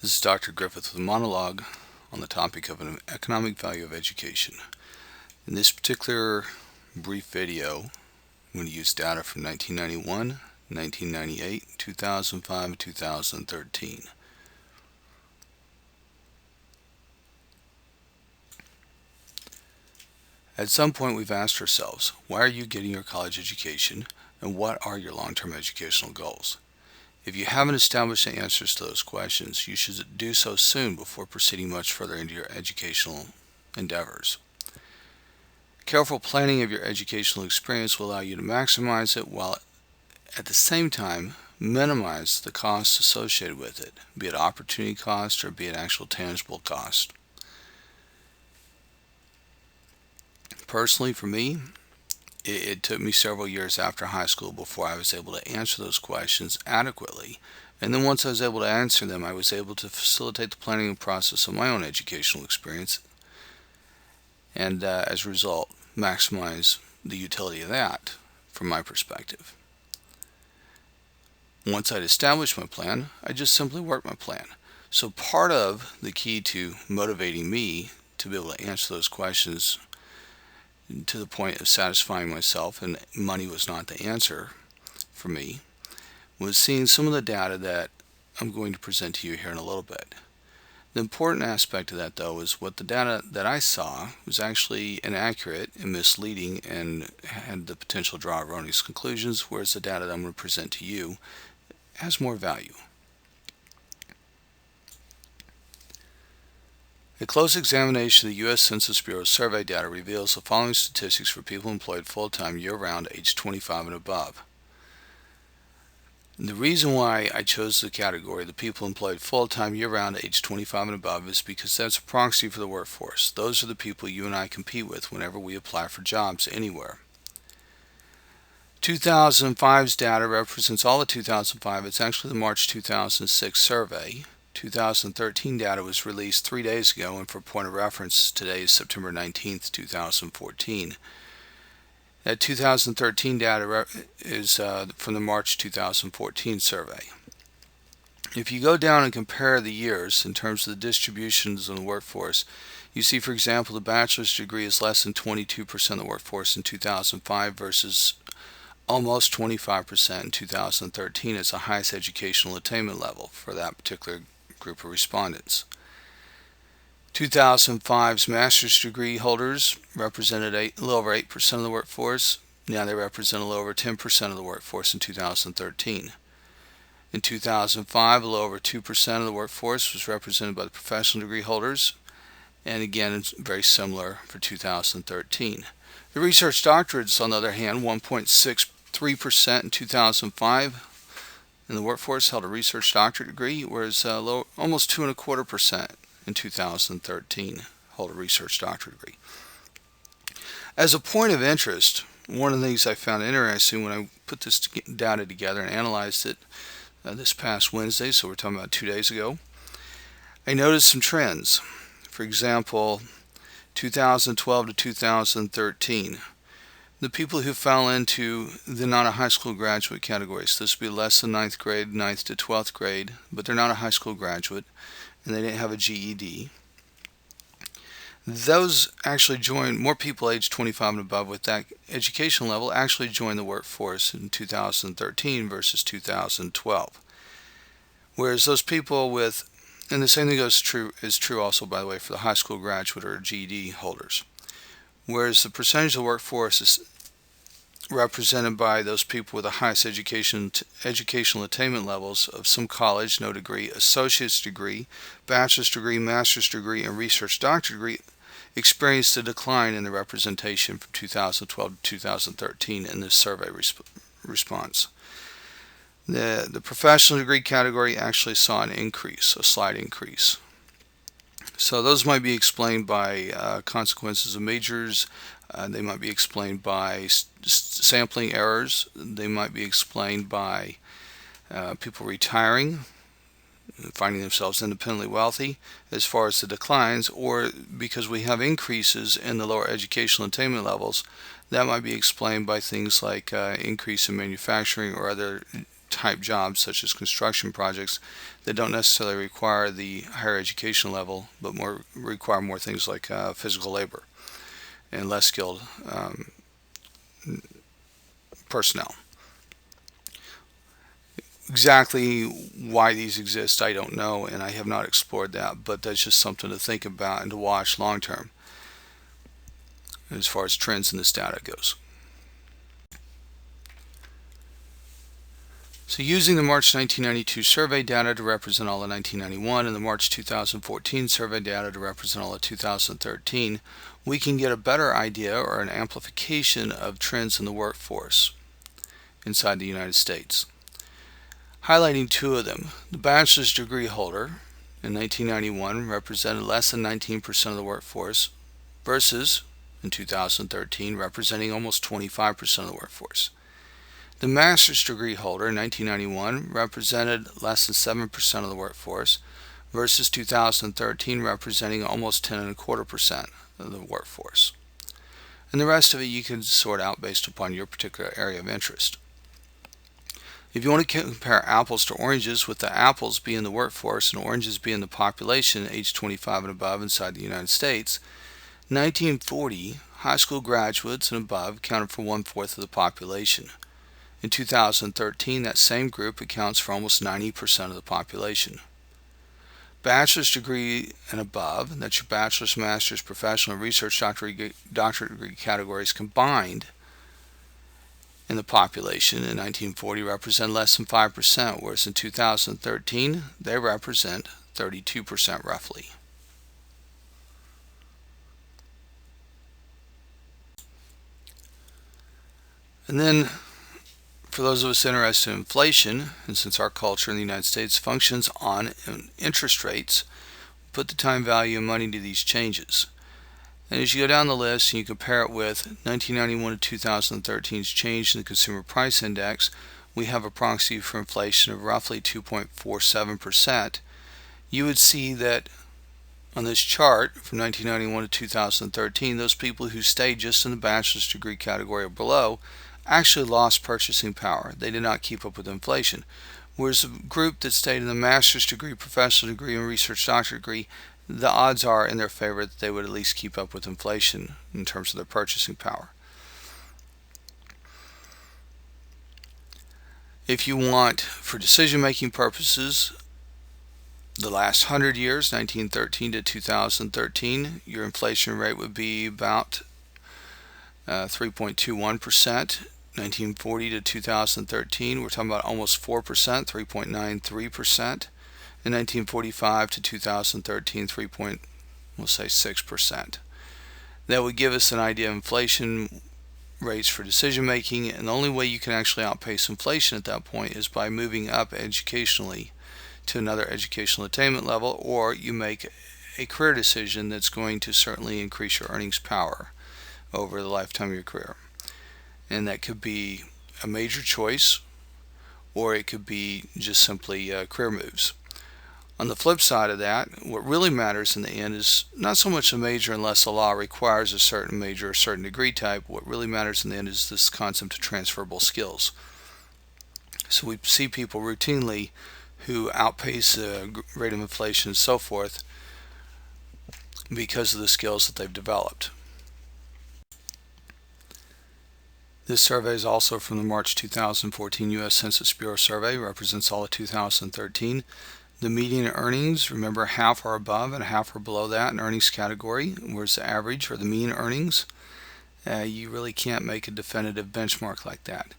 This is Dr. Griffith with a monologue on the topic of an economic value of education. In this particular brief video, I'm going to use data from 1991, 1998, 2005, and 2013. At some point, we've asked ourselves, why are you getting your college education, and what are your long-term educational goals? If you haven't established the answers to those questions, you should do so soon before proceeding much further into your educational endeavors. Careful planning of your educational experience will allow you to maximize it while at the same time minimize the costs associated with it, be it opportunity cost or be it actual tangible cost. Personally, for me, it took me several years after high school before I was able to answer those questions adequately. And then once I was able to answer them, I was able to facilitate the planning process of my own educational experience and as a result, maximize the utility of that from my perspective. Once I'd established my plan, I just simply worked my plan. So part of the key to motivating me to be able to answer those questions to the point of satisfying myself, and money was not the answer for me, was seeing some of the data that I'm going to present to you here in a little bit. The important aspect of that, though, is what the data that I saw was actually inaccurate and misleading and had the potential to draw erroneous conclusions, whereas the data that I'm going to present to you has more value. A close examination of the U.S. Census Bureau survey data reveals the following statistics for people employed full-time year-round age 25 and above. The reason why I chose the category the people employed full-time year-round age 25 and above is because that's a proxy for the workforce. Those are the people you and I compete with whenever we apply for jobs anywhere. 2005's data represents all of 2005. It's actually the March 2006 survey. 2013 data was released 3 days ago, and for point of reference, today is September 19th, 2014. That 2013 data is from the March 2014 survey. If you go down and compare the years in terms of the distributions in the workforce, you see, for example, the bachelor's degree is less than 22% of the workforce in 2005 versus almost 25% in 2013 as the highest educational attainment level for that particular group of respondents. 2005's master's degree holders represented a little over 8% of the workforce. Now they represent a little over 10% of the workforce in 2013. In 2005, a little over 2% of the workforce was represented by the professional degree holders, and again, it's very similar for 2013. The research doctorates, on the other hand, 1.63% in 2005 in the workforce held a research doctorate degree, whereas almost 2.25% in 2013 hold a research doctorate degree. As a point of interest, one of the things I found interesting when I put this data together and analyzed it this past Wednesday, so we're talking about 2 days ago, I noticed some trends. For example, 2012 to 2013. The people who fell into the not a high school graduate categories, this would be less than 9th grade, 9th to 12th grade, but they're not a high school graduate, and they didn't have a GED. Those actually joined, more people aged 25 and above with that education level actually joined the workforce in 2013 versus 2012. Whereas those people with, and the same thing is true also, by the way, for the high school graduate or GED holders. Whereas the percentage of the workforce is represented by those people with the highest educational attainment levels of some college, no degree, associate's degree, bachelor's degree, master's degree, and research doctorate degree, experienced a decline in the representation from 2012 to 2013 in this survey response. The professional degree category actually saw an increase, a slight increase. So those might be explained by consequences of majors. They might be explained by sampling errors. They might be explained by people retiring, finding themselves independently wealthy, as far as the declines, or because we have increases in the lower educational attainment levels. That might be explained by things like increase in manufacturing or other type jobs such as construction projects that don't necessarily require the higher education level, but require more things like physical labor and less skilled personnel. Exactly why these exist, I don't know, and I have not explored that, but that's just something to think about and to watch long term as far as trends in this data goes. So using the March 1992 survey data to represent all of 1991 and the March 2014 survey data to represent all of 2013, we can get a better idea or an amplification of trends in the workforce inside the United States. Highlighting two of them, the bachelor's degree holder in 1991 represented less than 19% of the workforce versus in 2013 representing almost 25% of the workforce. The master's degree holder in 1991 represented less than 7% of the workforce versus 2013 representing almost 10.25% of the workforce. And the rest of it you can sort out based upon your particular area of interest. If you want to compare apples to oranges, with the apples being the workforce and oranges being the population age 25 and above inside the United States, 1940 high school graduates and above accounted for 1/4 of the population. In 2013, that same group accounts for almost 90% of the population. Bachelor's degree and above, that's your bachelor's, master's, professional, and research doctorate degree categories combined in the population in 1940 represent less than 5%, whereas in 2013 they represent 32% roughly. And then for those of us interested in inflation, and since our culture in the United States functions on interest rates, put the time value of money to these changes. And as you go down the list and you compare it with 1991 to 2013's change in the Consumer Price Index, we have a proxy for inflation of roughly 2.47%. You would see that on this chart from 1991 to 2013, those people who stayed just in the bachelor's degree category or below actually lost purchasing power. They did not keep up with inflation. Whereas the group that stayed in the master's degree, professional degree, and research doctorate degree, the odds are in their favor that they would at least keep up with inflation in terms of their purchasing power. If you want, for decision-making purposes, the last 100 years, 1913 to 2013, your inflation rate would be about 3.21%. 1940 to 2013, we're talking about almost 4%, 3.93%. In 1945 to 2013, 6%. That would give us an idea of inflation rates for decision making, and the only way you can actually outpace inflation at that point is by moving up educationally to another educational attainment level, or you make a career decision that's going to certainly increase your earnings power over the lifetime of your career. And that could be a major choice, or it could be just simply career moves. On the flip side of that, what really matters in the end is not so much a major unless the law requires a certain major or a certain degree type. What really matters in the end is this concept of transferable skills. So we see people routinely who outpace the rate of inflation and so forth because of the skills that they've developed. This survey is also from the March 2014 U.S. Census Bureau survey, represents all of 2013. The median earnings, remember, half are above and half are below that in earnings category, whereas the average or the mean earnings, you really can't make a definitive benchmark like that.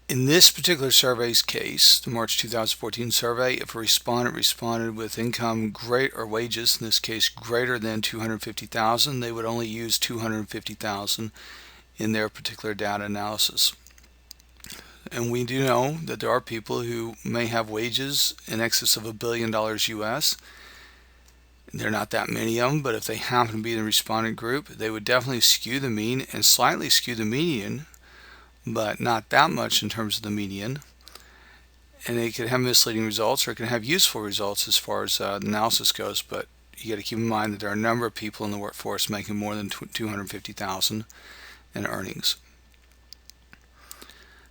In this particular survey's case, the March 2014 survey, if a respondent responded with income or wages, in this case greater than $250,000, they would only use $250,000 in their particular data analysis. And we do know that there are people who may have wages in excess of $1 billion US. There are not that many of them, but if they happen to be in the respondent group, they would definitely skew the mean and slightly skew the median, but not that much in terms of the median. And it could have misleading results, or it can have useful results as far as analysis goes, but you got to keep in mind that there are a number of people in the workforce making more than $250,000 in earnings.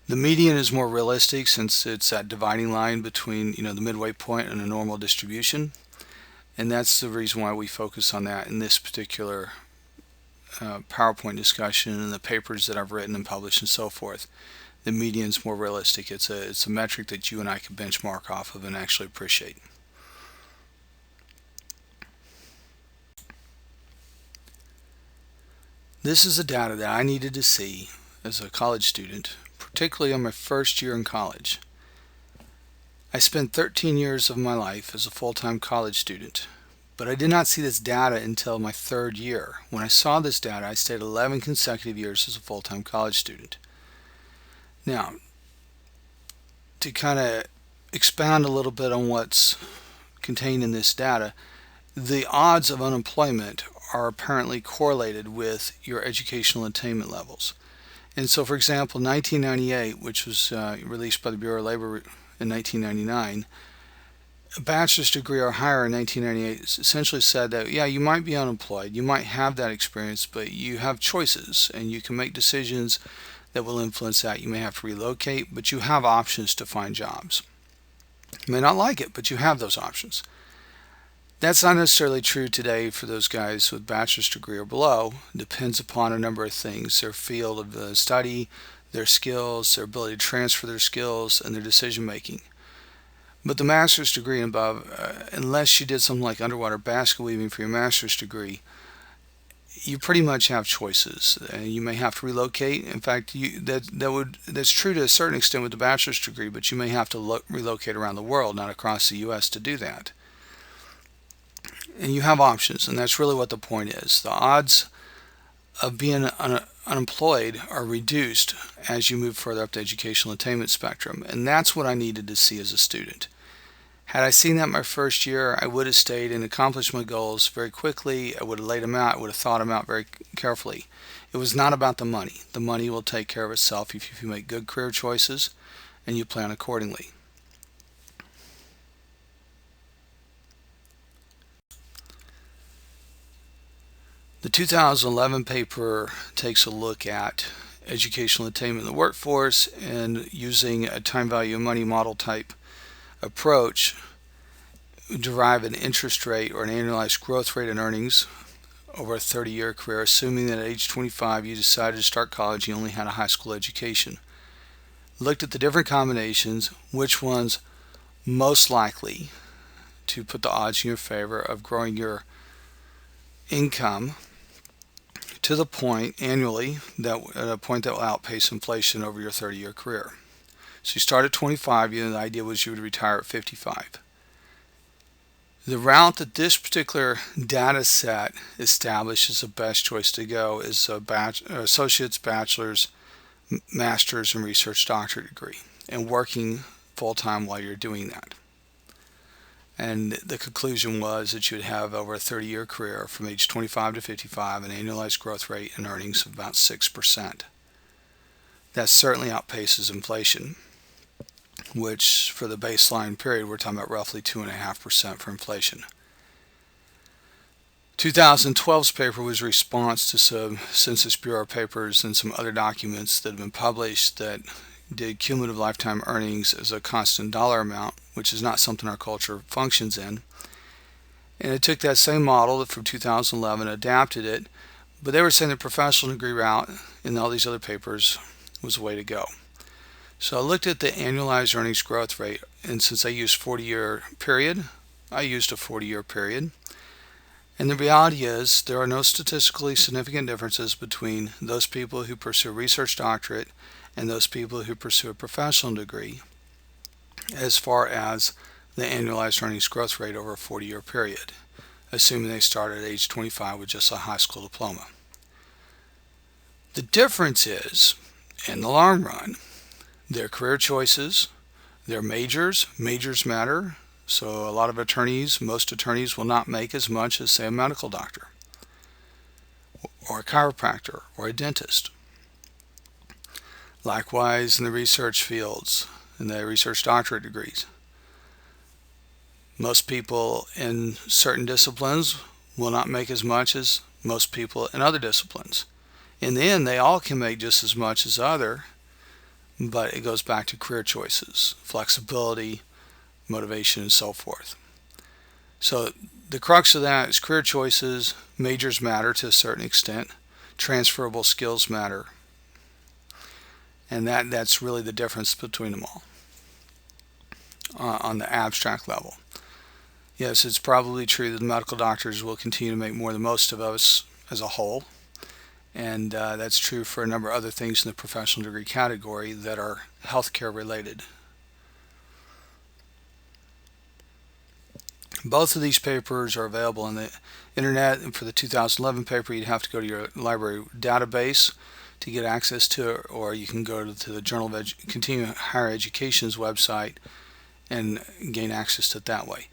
The median is more realistic since it's that dividing line between the midway point and a normal distribution, and that's the reason why we focus on that in this particular PowerPoint discussion and the papers that I've written and published and so forth. The median is more realistic. It's a metric that you and I can benchmark off of and actually appreciate. This is the data that I needed to see as a college student, particularly on my first year in college. I spent 13 years of my life as a full-time college student, but I did not see this data until my third year. When I saw this data, I stayed 11 consecutive years as a full-time college student. Now, to kind of expound a little bit on what's contained in this data, the odds of unemployment are apparently correlated with your educational attainment levels. And so, for example, 1998, which was released by the Bureau of Labor in 1999, a bachelor's degree or higher in 1998 essentially said that, yeah, you might be unemployed, you might have that experience, but you have choices and you can make decisions that will influence that. You may have to relocate, but you have options to find jobs. You may not like it, but you have those options. That's not necessarily true today for those guys with bachelor's degree or below. It depends upon a number of things: their field of study, their skills, their ability to transfer their skills, and their decision making. But the master's degree and above, unless you did something like underwater basket weaving for your master's degree, you pretty much have choices. You may have to relocate. In fact, that's true to a certain extent with the bachelor's degree, but you may have to relocate around the world, not across the U.S., to do that. And you have options, and that's really what the point is. The odds of being unemployed are reduced as you move further up the educational attainment spectrum, and that's what I needed to see as a student. Had I seen that my first year, I would have stayed and accomplished my goals very quickly. I would have laid them out. I would have thought them out very carefully. It was not about the money. The money will take care of itself if you make good career choices and you plan accordingly. The 2011 paper takes a look at educational attainment in the workforce and using a time value of money model type approach, derive an interest rate or an annualized growth rate in earnings over a 30-year career, assuming that at age 25 you decided to start college, you only had a high school education. Looked at the different combinations, which ones most likely to put the odds in your favor of growing your income to the point annually that at a point that will outpace inflation over your 30-year career. So you start at 25, the idea was you would retire at 55. The route that this particular data set established is the best choice to go is a associate's, bachelor's, master's, and research doctorate degree, and working full-time while you're doing that. And the conclusion was that you would have over a 30-year career from age 25 to 55 an annualized growth rate in earnings of about 6%. That certainly outpaces inflation, which for the baseline period we're talking about roughly 2.5% for inflation. 2012's paper was a response to some Census Bureau papers and some other documents that have been published that did cumulative lifetime earnings as a constant dollar amount, which is not something our culture functions in. And it took that same model from 2011, adapted it, but they were saying the professional degree route in all these other papers was the way to go. So I looked at the annualized earnings growth rate, and since I used 40-year period, I used a 40-year period. And the reality is there are no statistically significant differences between those people who pursue a research doctorate and those people who pursue a professional degree as far as the annualized earnings growth rate over a 40-year period, assuming they start at age 25 with just a high school diploma. The difference is, in the long run, their career choices, their majors matter. So a lot of most attorneys will not make as much as, say, a medical doctor or a chiropractor or a dentist. Likewise in the research fields and the research doctorate degrees. Most people in certain disciplines will not make as much as most people in other disciplines. In the end, they all can make just as much as other, but it goes back to career choices, flexibility, motivation, and so forth. So the crux of that is career choices. Majors matter to a certain extent. Transferable skills matter. And that's really the difference between them all on the abstract level. Yes, it's probably true that the medical doctors will continue to make more than most of us as a whole. And that's true for a number of other things in the professional degree category that are healthcare related. Both of these papers are available on the internet. And for the 2011 paper, you'd have to go to your library database to get access to it, or you can go to the Journal of Continuing Higher Education's website and gain access to it that way.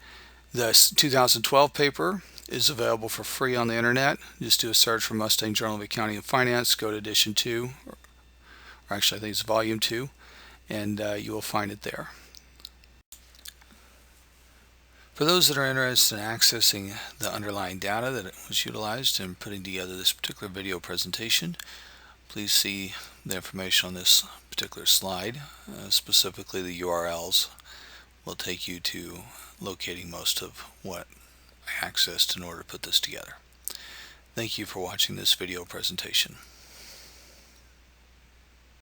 The 2012 paper is available for free on the internet. Just do a search for Mustang Journal of Accounting and Finance, go to edition 2, or actually I think it's volume 2, and you will find it there. For those that are interested in accessing the underlying data that was utilized in putting together this particular video presentation, please see the information on this particular slide. Specifically, the URLs will take you to locating most of what I accessed in order to put this together. Thank you for watching this video presentation.